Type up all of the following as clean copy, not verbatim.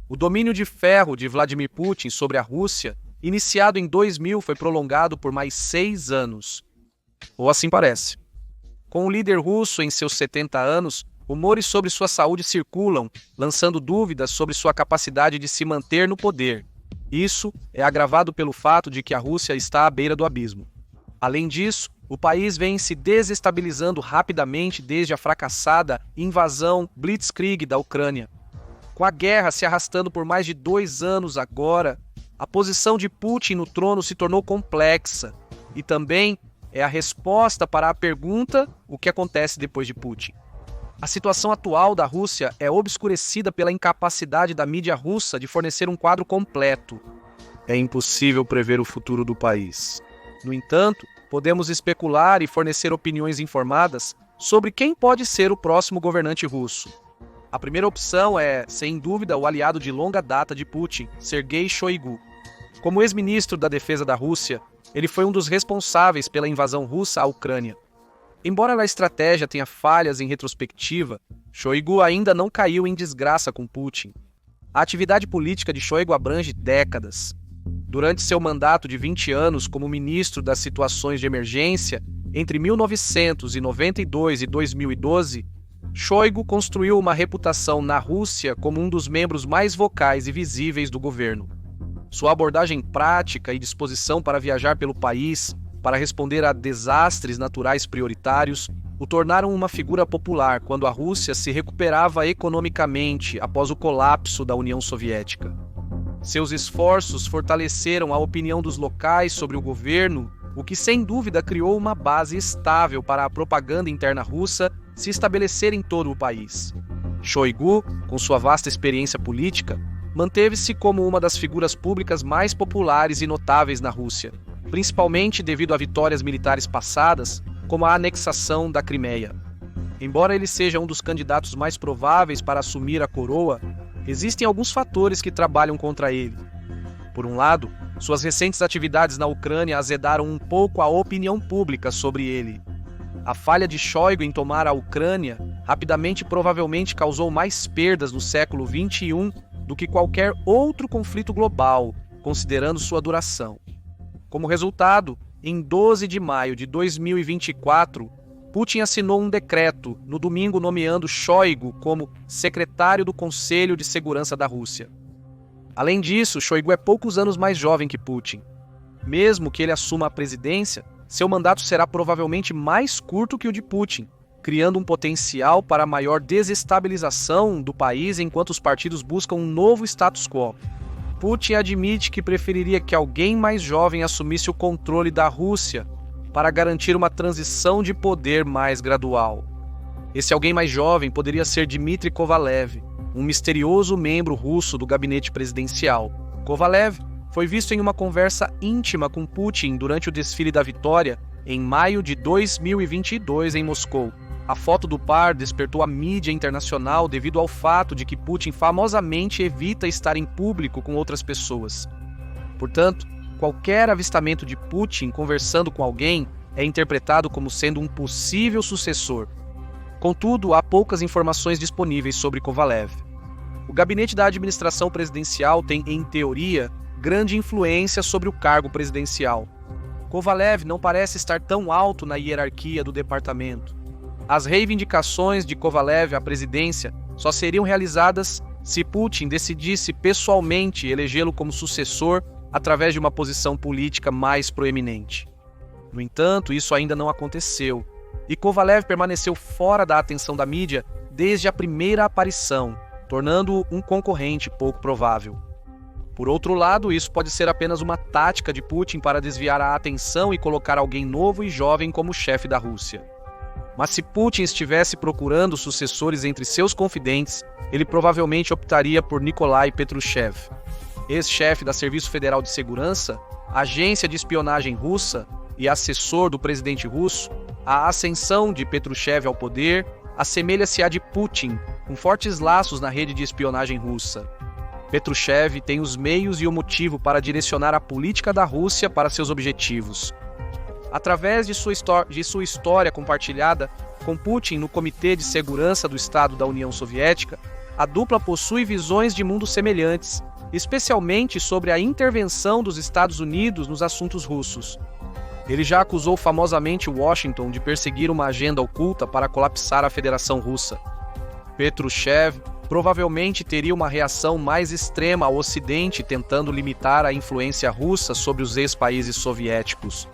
O domínio de ferro de Vladimir Putin sobre a Rússia, iniciado em 2000, foi prolongado por mais 6 anos. Ou assim parece. Com o líder russo em seus 70 anos, rumores sobre sua saúde circulam, lançando dúvidas sobre sua capacidade de se manter no poder. Isso é agravado pelo fato de que a Rússia está à beira do abismo. Além disso, o país vem se desestabilizando rapidamente desde a fracassada invasão Blitzkrieg da Ucrânia. Com a guerra se arrastando por mais de 2 anos agora, a posição de Putin no trono se tornou complexa e também é a resposta para a pergunta: o que acontece depois de Putin? A situação atual da Rússia é obscurecida pela incapacidade da mídia russa de fornecer um quadro completo. É impossível prever o futuro do país. No entanto, podemos especular e fornecer opiniões informadas sobre quem pode ser o próximo governante russo. A primeira opção é, sem dúvida, o aliado de longa data de Putin, Sergei Shoigu. Como ex-ministro da Defesa da Rússia, ele foi um dos responsáveis pela invasão russa à Ucrânia. Embora a estratégia tenha falhas em retrospectiva, Shoigu ainda não caiu em desgraça com Putin. A atividade política de Shoigu abrange décadas. Durante seu mandato de 20 anos como ministro das situações de emergência, entre 1992 e 2012, Shoigu construiu uma reputação na Rússia como um dos membros mais vocais e visíveis do governo. Sua abordagem prática e disposição para viajar pelo país, para responder a desastres naturais prioritários, o tornaram uma figura popular quando a Rússia se recuperava economicamente após o colapso da União Soviética. Seus esforços fortaleceram a opinião dos locais sobre o governo, o que sem dúvida criou uma base estável para a propaganda interna russa se estabelecer em todo o país. Shoigu, com sua vasta experiência política, manteve-se como uma das figuras públicas mais populares e notáveis na Rússia, principalmente devido a vitórias militares passadas, como a anexação da Crimeia. Embora ele seja um dos candidatos mais prováveis para assumir a coroa, existem alguns fatores que trabalham contra ele. Por um lado, suas recentes atividades na Ucrânia azedaram um pouco a opinião pública sobre ele. A falha de Shoigu em tomar a Ucrânia rapidamente provavelmente causou mais perdas no século XXI do que qualquer outro conflito global, considerando sua duração. Como resultado, em 12 de maio de 2024, Putin assinou um decreto no domingo nomeando Shoigu como secretário do Conselho de Segurança da Rússia. Além disso, Shoigu é poucos anos mais jovem que Putin. Mesmo que ele assuma a presidência, seu mandato será provavelmente mais curto que o de Putin, criando um potencial para maior desestabilização do país enquanto os partidos buscam um novo status quo. Putin admite que preferiria que alguém mais jovem assumisse o controle da Rússia para garantir uma transição de poder mais gradual. Esse alguém mais jovem poderia ser Dmitry Kovalev, um misterioso membro russo do gabinete presidencial. Kovalev foi visto em uma conversa íntima com Putin durante o desfile da Vitória em maio de 2022 em Moscou. A foto do par despertou a mídia internacional devido ao fato de que Putin famosamente evita estar em público com outras pessoas. Portanto, qualquer avistamento de Putin conversando com alguém é interpretado como sendo um possível sucessor. Contudo, há poucas informações disponíveis sobre Kovalev. O gabinete da administração presidencial tem, em teoria, grande influência sobre o cargo presidencial. Kovalev não parece estar tão alto na hierarquia do departamento. As reivindicações de Kovalev à presidência só seriam realizadas se Putin decidisse pessoalmente elegê-lo como sucessor através de uma posição política mais proeminente. No entanto, isso ainda não aconteceu, e Kovalev permaneceu fora da atenção da mídia desde a primeira aparição, tornando-o um concorrente pouco provável. Por outro lado, isso pode ser apenas uma tática de Putin para desviar a atenção e colocar alguém novo e jovem como chefe da Rússia. Mas se Putin estivesse procurando sucessores entre seus confidentes, ele provavelmente optaria por Nikolai Patrushev, ex-chefe da Serviço Federal de Segurança, agência de espionagem russa e assessor do presidente russo. A ascensão de Patrushev ao poder assemelha-se à de Putin, com fortes laços na rede de espionagem russa. Patrushev tem os meios e o motivo para direcionar a política da Rússia para seus objetivos. Através de sua história compartilhada com Putin no Comitê de Segurança do Estado da União Soviética, a dupla possui visões de mundo semelhantes, especialmente sobre a intervenção dos Estados Unidos nos assuntos russos. Ele já acusou famosamente Washington de perseguir uma agenda oculta para colapsar a Federação Russa. Petruschev provavelmente teria uma reação mais extrema ao Ocidente tentando limitar a influência russa sobre os ex-países soviéticos.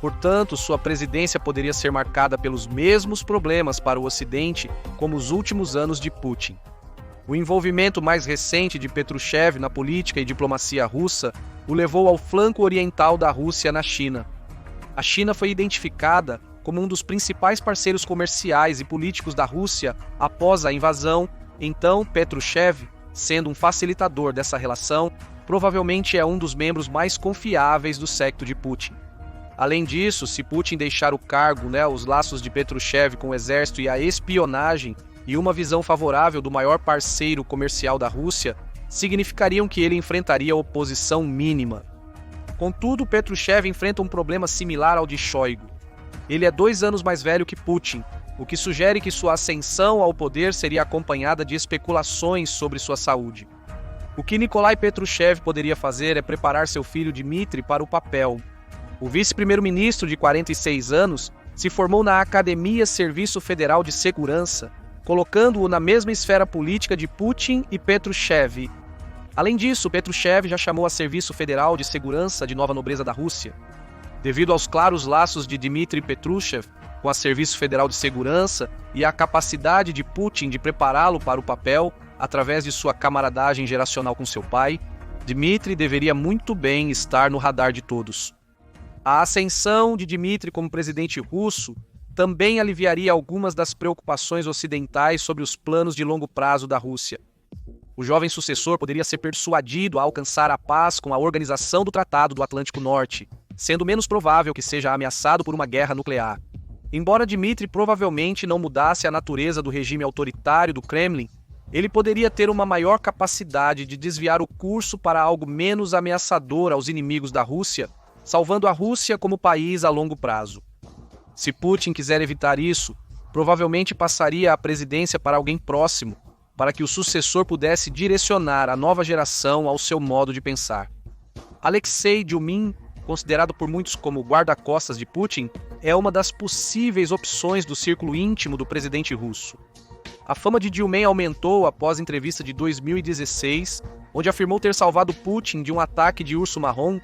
Portanto, sua presidência poderia ser marcada pelos mesmos problemas para o Ocidente como os últimos anos de Putin. O envolvimento mais recente de Petruschev na política e diplomacia russa o levou ao flanco oriental da Rússia na China. A China foi identificada como um dos principais parceiros comerciais e políticos da Rússia após a invasão, então Petruschev, sendo um facilitador dessa relação, provavelmente é um dos membros mais confiáveis do séquito de Putin. Além disso, se Putin deixar o cargo, os laços de Petruschev com o exército e a espionagem e uma visão favorável do maior parceiro comercial da Rússia, significariam que ele enfrentaria oposição mínima. Contudo, Petruschev enfrenta um problema similar ao de Shoigu. Ele é 2 anos mais velho que Putin, o que sugere que sua ascensão ao poder seria acompanhada de especulações sobre sua saúde. O que Nikolai Petruschev poderia fazer é preparar seu filho Dmitry para o papel. O vice-primeiro-ministro de 46 anos se formou na Academia Serviço Federal de Segurança, colocando-o na mesma esfera política de Putin e Petruschev. Além disso, Petruschev já chamou a Serviço Federal de Segurança de nova nobreza da Rússia. Devido aos claros laços de Dmitry Petruschev com a Serviço Federal de Segurança e a capacidade de Putin de prepará-lo para o papel através de sua camaradagem geracional com seu pai, Dmitry deveria muito bem estar no radar de todos. A ascensão de Dmitry como presidente russo também aliviaria algumas das preocupações ocidentais sobre os planos de longo prazo da Rússia. O jovem sucessor poderia ser persuadido a alcançar a paz com a organização do Tratado do Atlântico Norte, sendo menos provável que seja ameaçado por uma guerra nuclear. Embora Dmitry provavelmente não mudasse a natureza do regime autoritário do Kremlin, ele poderia ter uma maior capacidade de desviar o curso para algo menos ameaçador aos inimigos da Rússia, salvando a Rússia como país a longo prazo. Se Putin quiser evitar isso, provavelmente passaria a presidência para alguém próximo, para que o sucessor pudesse direcionar a nova geração ao seu modo de pensar. Alexei Dyumin, considerado por muitos como o guarda-costas de Putin, é uma das possíveis opções do círculo íntimo do presidente russo. A fama de Dyumin aumentou após a entrevista de 2016, onde afirmou ter salvado Putin de um ataque de urso marrom.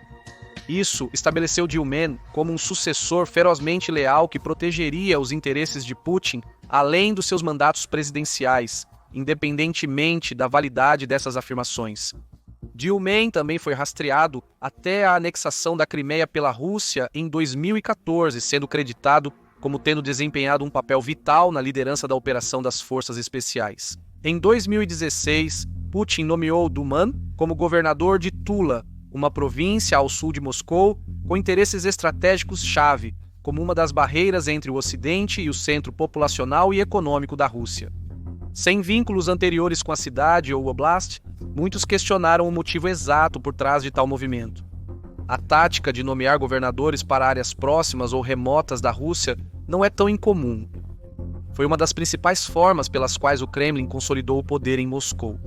Isso estabeleceu Dyumin como um sucessor ferozmente leal que protegeria os interesses de Putin além dos seus mandatos presidenciais, independentemente da validade dessas afirmações. Dyumin também foi rastreado até a anexação da Crimeia pela Rússia em 2014, sendo creditado como tendo desempenhado um papel vital na liderança da operação das forças especiais. Em 2016, Putin nomeou Duman como governador de Tula, uma província ao sul de Moscou, com interesses estratégicos-chave, como uma das barreiras entre o Ocidente e o centro populacional e econômico da Rússia. Sem vínculos anteriores com a cidade ou oblast, muitos questionaram o motivo exato por trás de tal movimento. A tática de nomear governadores para áreas próximas ou remotas da Rússia não é tão incomum. Foi uma das principais formas pelas quais o Kremlin consolidou o poder em Moscou.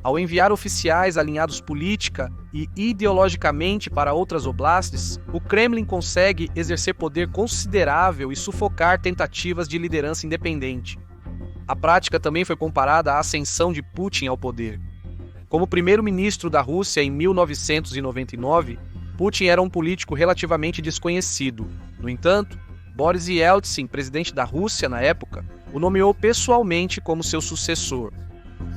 Ao enviar oficiais alinhados política e ideologicamente para outras oblastes, o Kremlin consegue exercer poder considerável e sufocar tentativas de liderança independente. A prática também foi comparada à ascensão de Putin ao poder. Como primeiro-ministro da Rússia em 1999, Putin era um político relativamente desconhecido. No entanto, Boris Yeltsin, presidente da Rússia na época, o nomeou pessoalmente como seu sucessor.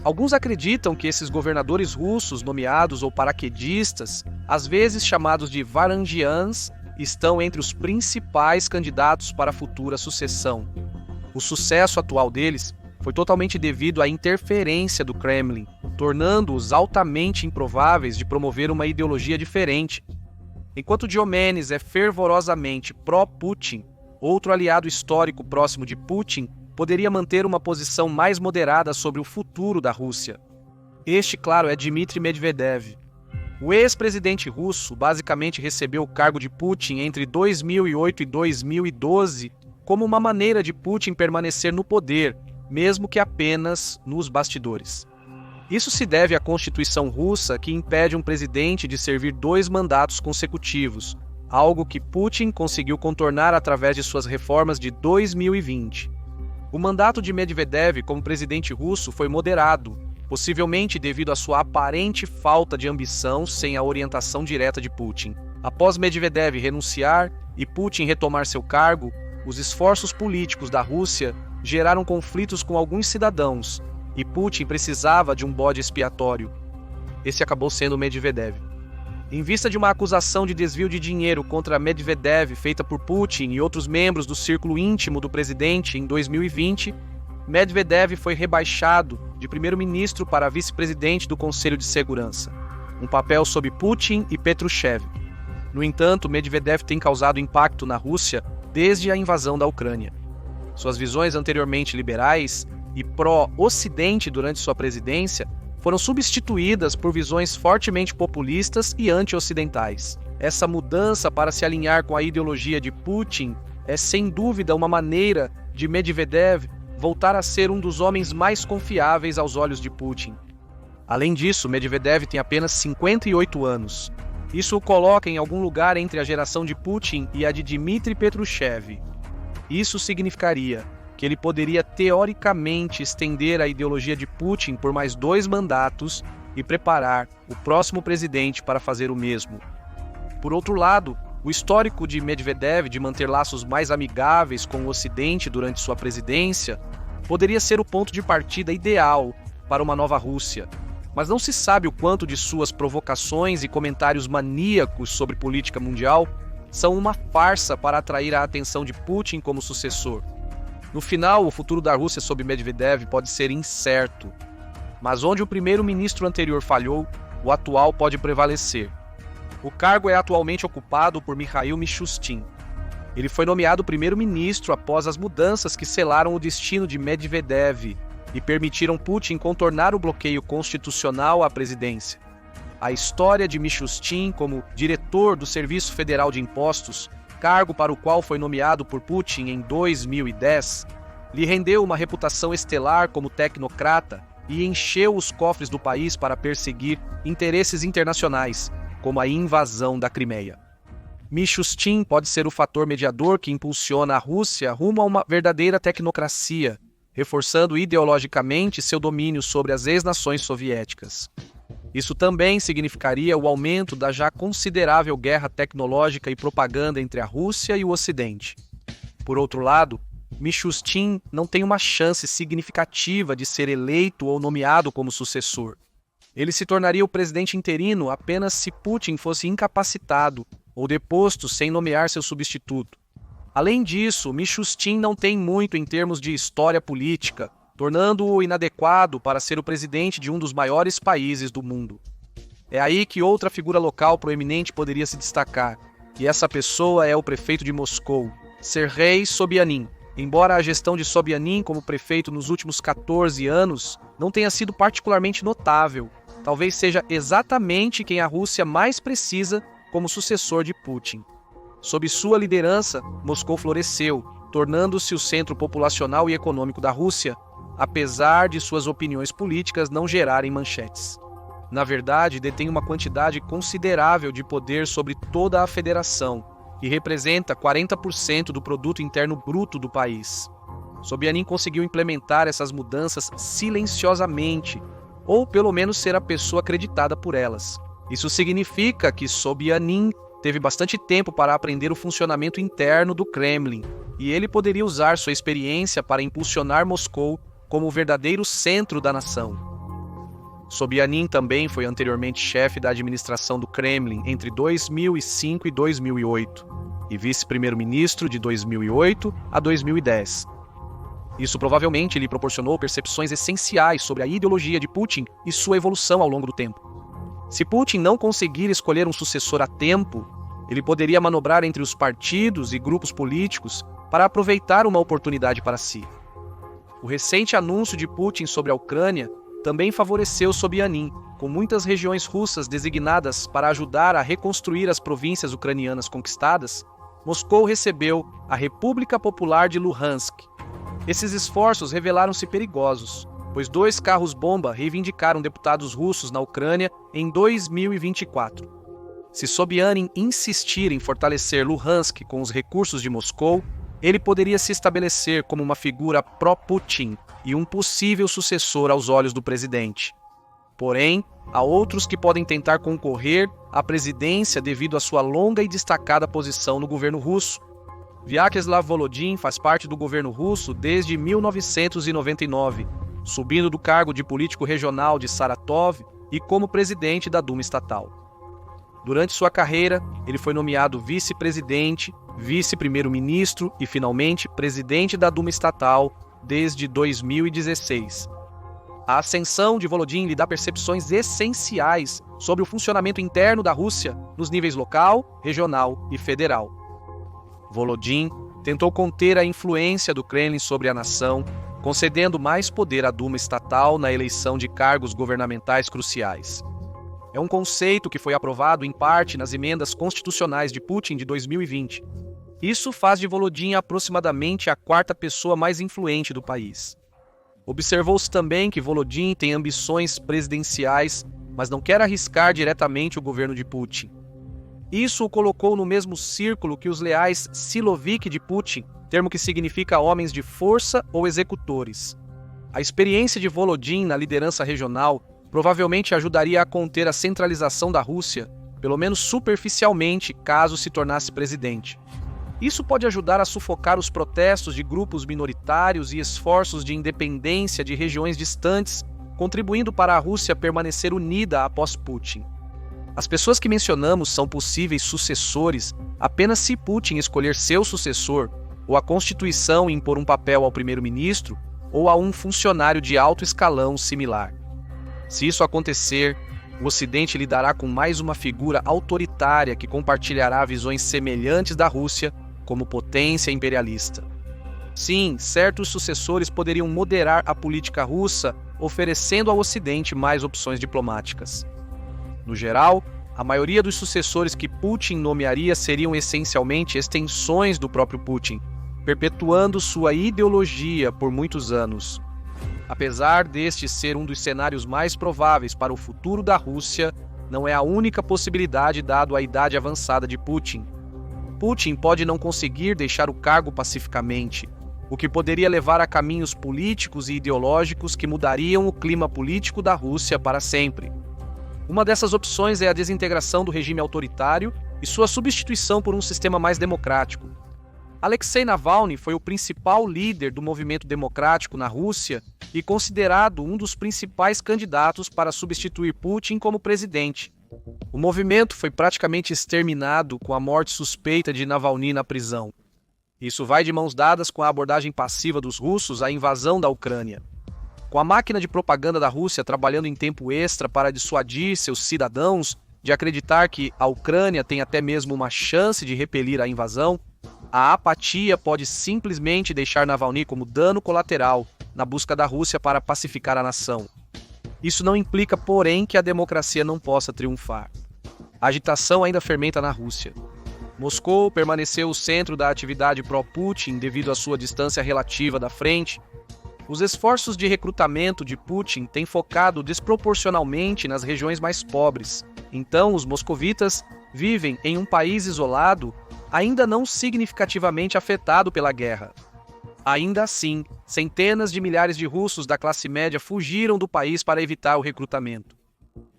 Alguns acreditam que esses governadores russos nomeados ou paraquedistas, às vezes chamados de Varangians, estão entre os principais candidatos para a futura sucessão. O sucesso atual deles foi totalmente devido à interferência do Kremlin, tornando-os altamente improváveis de promover uma ideologia diferente. Enquanto Diomedes é fervorosamente pró-Putin, outro aliado histórico próximo de Putin poderia manter uma posição mais moderada sobre o futuro da Rússia. Este, claro, é Dmitry Medvedev. O ex-presidente russo basicamente recebeu o cargo de Putin entre 2008 e 2012 como uma maneira de Putin permanecer no poder, mesmo que apenas nos bastidores. Isso se deve à Constituição russa, que impede um presidente de servir 2 mandatos consecutivos, algo que Putin conseguiu contornar através de suas reformas de 2020. O mandato de Medvedev como presidente russo foi moderado, possivelmente devido à sua aparente falta de ambição sem a orientação direta de Putin. Após Medvedev renunciar e Putin retomar seu cargo, os esforços políticos da Rússia geraram conflitos com alguns cidadãos, e Putin precisava de um bode expiatório. Esse acabou sendo Medvedev. Em vista de uma acusação de desvio de dinheiro contra Medvedev feita por Putin e outros membros do círculo íntimo do presidente em 2020, Medvedev foi rebaixado de primeiro-ministro para vice-presidente do Conselho de Segurança, um papel sob Putin e Patrushev. No entanto, Medvedev tem causado impacto na Rússia desde a invasão da Ucrânia. Suas visões anteriormente liberais e pró-Ocidente durante sua presidência foram substituídas por visões fortemente populistas e anti-ocidentais. Essa mudança para se alinhar com a ideologia de Putin é sem dúvida uma maneira de Medvedev voltar a ser um dos homens mais confiáveis aos olhos de Putin. Além disso, Medvedev tem apenas 58 anos. Isso o coloca em algum lugar entre a geração de Putin e a de Dmitry Patrushev. Isso significaria que ele poderia teoricamente estender a ideologia de Putin por mais 2 mandatos e preparar o próximo presidente para fazer o mesmo. Por outro lado, o histórico de Medvedev de manter laços mais amigáveis com o Ocidente durante sua presidência poderia ser o ponto de partida ideal para uma nova Rússia, mas não se sabe o quanto de suas provocações e comentários maníacos sobre política mundial são uma farsa para atrair a atenção de Putin como sucessor. No final, o futuro da Rússia sob Medvedev pode ser incerto, mas onde o primeiro-ministro anterior falhou, o atual pode prevalecer. O cargo é atualmente ocupado por Mikhail Mishustin. Ele foi nomeado primeiro-ministro após as mudanças que selaram o destino de Medvedev e permitiram Putin contornar o bloqueio constitucional à presidência. A história de Mishustin como diretor do Serviço Federal de Impostos, cargo para o qual foi nomeado por Putin em 2010, lhe rendeu uma reputação estelar como tecnocrata e encheu os cofres do país para perseguir interesses internacionais, como a invasão da Crimeia. Mishustin pode ser o fator mediador que impulsiona a Rússia rumo a uma verdadeira tecnocracia, reforçando ideologicamente seu domínio sobre as ex-nações soviéticas. Isso também significaria o aumento da já considerável guerra tecnológica e propaganda entre a Rússia e o Ocidente. Por outro lado, Mishustin não tem uma chance significativa de ser eleito ou nomeado como sucessor. Ele se tornaria o presidente interino apenas se Putin fosse incapacitado ou deposto sem nomear seu substituto. Além disso, Mishustin não tem muito em termos de história política, tornando-o inadequado para ser o presidente de um dos maiores países do mundo. É aí que outra figura local proeminente poderia se destacar, e essa pessoa é o prefeito de Moscou, Sergei Sobyanin. Embora a gestão de Sobyanin como prefeito nos últimos 14 anos não tenha sido particularmente notável, talvez seja exatamente quem a Rússia mais precisa como sucessor de Putin. Sob sua liderança, Moscou floresceu, tornando-se o centro populacional e econômico da Rússia, apesar de suas opiniões políticas não gerarem manchetes. Na verdade, detém uma quantidade considerável de poder sobre toda a federação e representa 40% do produto interno bruto do país. Sobyanin conseguiu implementar essas mudanças silenciosamente, ou pelo menos ser a pessoa acreditada por elas. Isso significa que Sobyanin teve bastante tempo para aprender o funcionamento interno do Kremlin, e ele poderia usar sua experiência para impulsionar Moscou como o verdadeiro centro da nação. Sobyanin também foi anteriormente chefe da administração do Kremlin entre 2005 e 2008, e vice-primeiro-ministro de 2008 a 2010. Isso provavelmente lhe proporcionou percepções essenciais sobre a ideologia de Putin e sua evolução ao longo do tempo. Se Putin não conseguir escolher um sucessor a tempo, ele poderia manobrar entre os partidos e grupos políticos para aproveitar uma oportunidade para si. O recente anúncio de Putin sobre a Ucrânia também favoreceu Sobyanin, com muitas regiões russas designadas para ajudar a reconstruir as províncias ucranianas conquistadas. Moscou recebeu a República Popular de Luhansk. Esses esforços revelaram-se perigosos. pois 2 carros-bomba reivindicaram deputados russos na Ucrânia em 2024. Se Sobyanin insistir em fortalecer Luhansk com os recursos de Moscou, ele poderia se estabelecer como uma figura pró-Putin e um possível sucessor aos olhos do presidente. Porém, há outros que podem tentar concorrer à presidência devido à sua longa e destacada posição no governo russo. Vyacheslav Volodin faz parte do governo russo desde 1999, subindo do cargo de político regional de Saratov e como presidente da Duma estatal. Durante sua carreira, ele foi nomeado vice-presidente, vice-primeiro-ministro e, finalmente, presidente da Duma estatal desde 2016. A ascensão de Volodin lhe dá percepções essenciais sobre o funcionamento interno da Rússia nos níveis local, regional e federal. Volodin tentou conter a influência do Kremlin sobre a nação, concedendo mais poder à Duma estatal na eleição de cargos governamentais cruciais. É um conceito que foi aprovado em parte nas emendas constitucionais de Putin de 2020. Isso faz de Volodin aproximadamente a 4ª pessoa mais influente do país. Observou-se também que Volodin tem ambições presidenciais, mas não quer arriscar diretamente o governo de Putin. Isso o colocou no mesmo círculo que os leais Siloviki de Putin, termo que significa homens de força ou executores. A experiência de Volodin na liderança regional provavelmente ajudaria a conter a centralização da Rússia, pelo menos superficialmente, caso se tornasse presidente. Isso pode ajudar a sufocar os protestos de grupos minoritários e esforços de independência de regiões distantes, contribuindo para a Rússia permanecer unida após Putin. As pessoas que mencionamos são possíveis sucessores apenas se Putin escolher seu sucessor, ou a Constituição impor um papel ao primeiro-ministro, ou a um funcionário de alto escalão similar. Se isso acontecer, o Ocidente lidará com mais uma figura autoritária que compartilhará visões semelhantes da Rússia como potência imperialista. Sim, certos sucessores poderiam moderar a política russa, oferecendo ao Ocidente mais opções diplomáticas. No geral, a maioria dos sucessores que Putin nomearia seriam essencialmente extensões do próprio Putin, perpetuando sua ideologia por muitos anos. Apesar deste ser um dos cenários mais prováveis para o futuro da Rússia, não é a única possibilidade dado a idade avançada de Putin. Putin pode não conseguir deixar o cargo pacificamente, o que poderia levar a caminhos políticos e ideológicos que mudariam o clima político da Rússia para sempre. Uma dessas opções é a desintegração do regime autoritário e sua substituição por um sistema mais democrático. Alexei Navalny foi o principal líder do movimento democrático na Rússia e considerado um dos principais candidatos para substituir Putin como presidente. O movimento foi praticamente exterminado com a morte suspeita de Navalny na prisão. Isso vai de mãos dadas com a abordagem passiva dos russos à invasão da Ucrânia. Com a máquina de propaganda da Rússia trabalhando em tempo extra para dissuadir seus cidadãos de acreditar que a Ucrânia tem até mesmo uma chance de repelir a invasão, a apatia pode simplesmente deixar Navalny como dano colateral na busca da Rússia para pacificar a nação. Isso não implica, porém, que a democracia não possa triunfar. A agitação ainda fermenta na Rússia. Moscou permaneceu o centro da atividade pró-Putin devido à sua distância relativa da frente. Os esforços de recrutamento de Putin têm focado desproporcionalmente nas regiões mais pobres. Então, os moscovitas vivem em um país isolado, ainda não significativamente afetado pela guerra. Ainda assim, centenas de milhares de russos da classe média fugiram do país para evitar o recrutamento.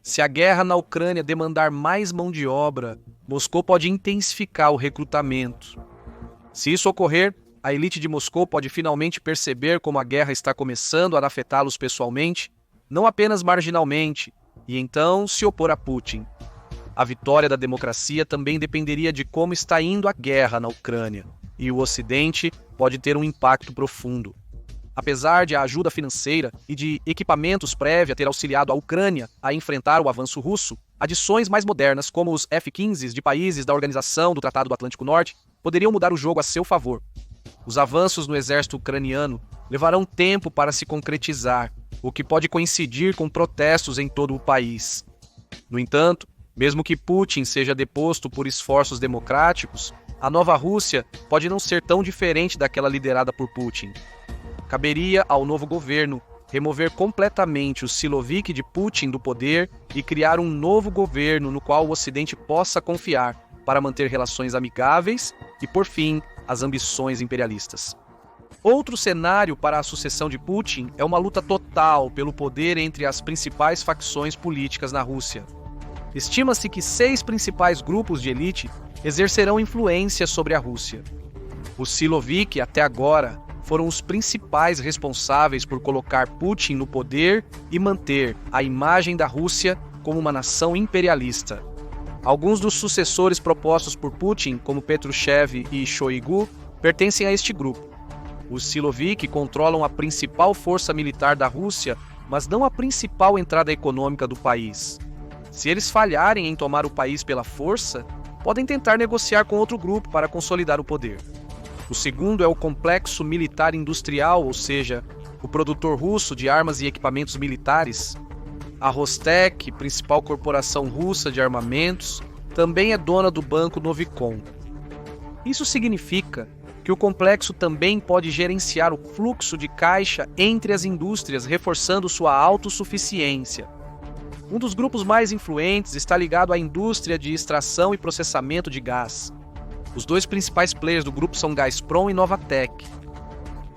Se a guerra na Ucrânia demandar mais mão de obra, Moscou pode intensificar o recrutamento. Se isso ocorrer, a elite de Moscou pode finalmente perceber como a guerra está começando a afetá-los pessoalmente, não apenas marginalmente, e então se opor a Putin. A vitória da democracia também dependeria de como está indo a guerra na Ucrânia, e o Ocidente pode ter um impacto profundo. Apesar de a ajuda financeira e de equipamentos prévia ter auxiliado a Ucrânia a enfrentar o avanço russo, adições mais modernas, como os F-15s de países da Organização do Tratado do Atlântico Norte, poderiam mudar o jogo a seu favor. Os avanços no exército ucraniano levarão tempo para se concretizar, o que pode coincidir com protestos em todo o país. No entanto, mesmo que Putin seja deposto por esforços democráticos, a nova Rússia pode não ser tão diferente daquela liderada por Putin. Caberia ao novo governo remover completamente o Siloviki de Putin do poder e criar um novo governo no qual o Ocidente possa confiar para manter relações amigáveis e, por fim, as ambições imperialistas. Outro cenário para a sucessão de Putin é uma luta total pelo poder entre as principais facções políticas na Rússia. Estima-se que 6 principais grupos de elite exercerão influência sobre a Rússia. Os Siloviki, até agora, foram os principais responsáveis por colocar Putin no poder e manter a imagem da Rússia como uma nação imperialista. Alguns dos sucessores propostos por Putin, como Patrushev e Shoigu, pertencem a este grupo. Os Siloviki controlam a principal força militar da Rússia, mas não a principal entrada econômica do país. Se eles falharem em tomar o país pela força, podem tentar negociar com outro grupo para consolidar o poder. O segundo é o complexo militar industrial, ou seja, o produtor russo de armas e equipamentos militares. A Rostec, principal corporação russa de armamentos, também é dona do banco Novikon. Isso significa que o complexo também pode gerenciar o fluxo de caixa entre as indústrias, reforçando sua autossuficiência. Um dos grupos mais influentes está ligado à indústria de extração e processamento de gás. Os 2 principais players do grupo são Gazprom e Novatek.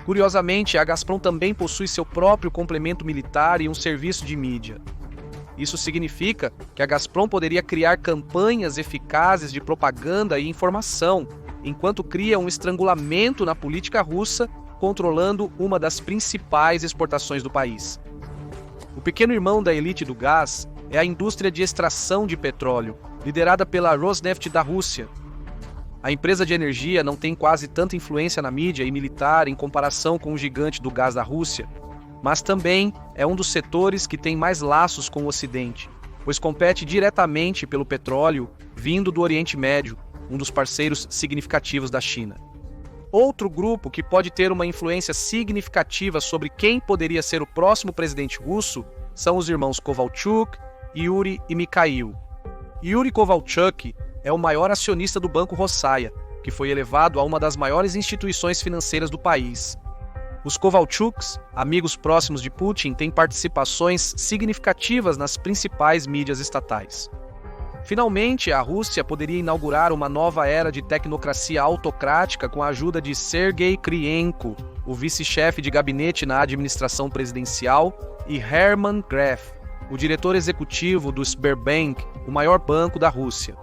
Curiosamente, a Gazprom também possui seu próprio complemento militar e um serviço de mídia. Isso significa que a Gazprom poderia criar campanhas eficazes de propaganda e informação, enquanto cria um estrangulamento na política russa, controlando uma das principais exportações do país. O pequeno irmão da elite do gás é a indústria de extração de petróleo, liderada pela Rosneft da Rússia. A empresa de energia não tem quase tanta influência na mídia e militar em comparação com o gigante do gás da Rússia, mas também é um dos setores que tem mais laços com o Ocidente, pois compete diretamente pelo petróleo vindo do Oriente Médio, um dos parceiros significativos da China. Outro grupo que pode ter uma influência significativa sobre quem poderia ser o próximo presidente russo são os irmãos Kovalchuk, Yuri e Mikhail. Yuri Kovalchuk é o maior acionista do Banco Rosaia, que foi elevado a uma das maiores instituições financeiras do país. Os Kovalchuks, amigos próximos de Putin, têm participações significativas nas principais mídias estatais. Finalmente, a Rússia poderia inaugurar uma nova era de tecnocracia autocrática com a ajuda de Sergei Krienko, o vice-chefe de gabinete na administração presidencial, e Hermann Gref, o diretor executivo do Sberbank, o maior banco da Rússia.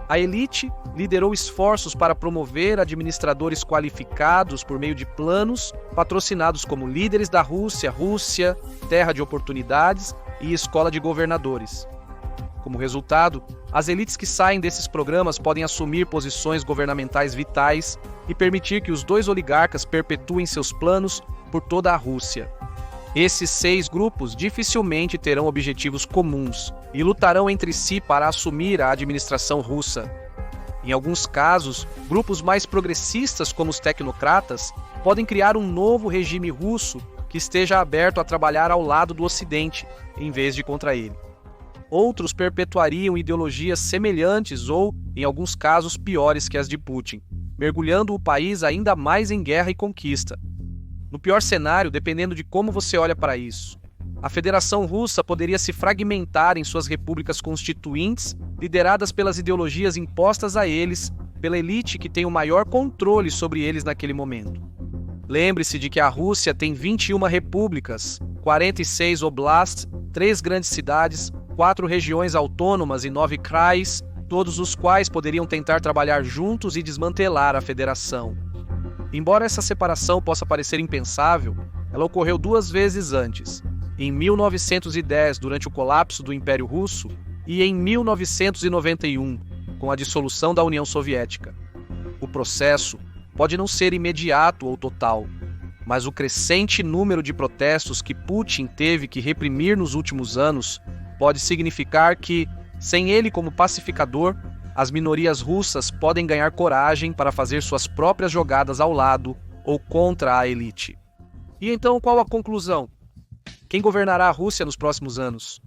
A elite liderou esforços para promover administradores qualificados por meio de planos patrocinados como Líderes da Rússia, Terra de Oportunidades e Escola de Governadores. Como resultado, as elites que saem desses programas podem assumir posições governamentais vitais e permitir que os 2 oligarcas perpetuem seus planos por toda a Rússia. Esses 6 grupos dificilmente terão objetivos comuns e lutarão entre si para assumir a administração russa. Em alguns casos, grupos mais progressistas, como os tecnocratas, podem criar um novo regime russo que esteja aberto a trabalhar ao lado do Ocidente, em vez de contra ele. Outros perpetuariam ideologias semelhantes ou, em alguns casos, piores que as de Putin, mergulhando o país ainda mais em guerra e conquista. No pior cenário, dependendo de como você olha para isso, a Federação Russa poderia se fragmentar em suas repúblicas constituintes, lideradas pelas ideologias impostas a eles, pela elite que tem o maior controle sobre eles naquele momento. Lembre-se de que a Rússia tem 21 repúblicas, 46 oblasts, 3 grandes cidades, 4 regiões autônomas e 9 krais, todos os quais poderiam tentar trabalhar juntos e desmantelar a federação. Embora essa separação possa parecer impensável, ela ocorreu 2 vezes antes, em 1910, durante o colapso do Império Russo, e em 1991, com a dissolução da União Soviética. O processo pode não ser imediato ou total, mas o crescente número de protestos que Putin teve que reprimir nos últimos anos pode significar que, sem ele como pacificador, as minorias russas podem ganhar coragem para fazer suas próprias jogadas ao lado ou contra a elite. E então, qual a conclusão? Quem governará a Rússia nos próximos anos?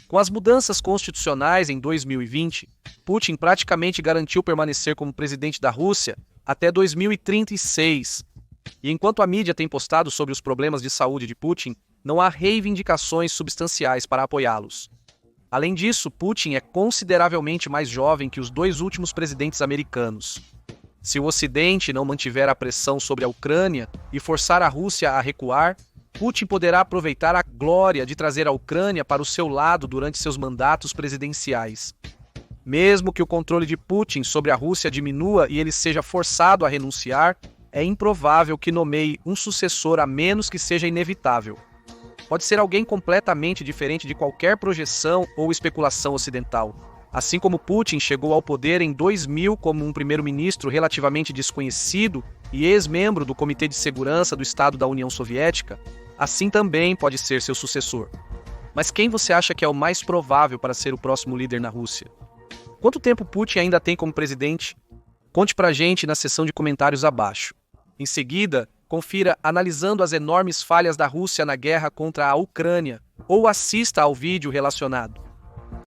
Com as mudanças constitucionais em 2020, Putin praticamente garantiu permanecer como presidente da Rússia até 2036. E enquanto a mídia tem postado sobre os problemas de saúde de Putin, não há reivindicações substanciais para apoiá-los. Além disso, Putin é consideravelmente mais jovem que os dois últimos presidentes americanos. Se o Ocidente não mantiver a pressão sobre a Ucrânia e forçar a Rússia a recuar, Putin poderá aproveitar a glória de trazer a Ucrânia para o seu lado durante seus mandatos presidenciais. Mesmo que o controle de Putin sobre a Rússia diminua e ele seja forçado a renunciar, é improvável que nomeie um sucessor a menos que seja inevitável. Pode ser alguém completamente diferente de qualquer projeção ou especulação ocidental. Assim como Putin chegou ao poder em 2000 como um primeiro-ministro relativamente desconhecido e ex-membro do Comitê de Segurança do Estado da União Soviética, assim também pode ser seu sucessor. Mas quem você acha que é o mais provável para ser o próximo líder na Rússia? Quanto tempo Putin ainda tem como presidente? Conte pra gente na seção de comentários abaixo. Em seguida, confira Analisando as enormes falhas da Rússia na guerra contra a Ucrânia ou assista ao vídeo relacionado.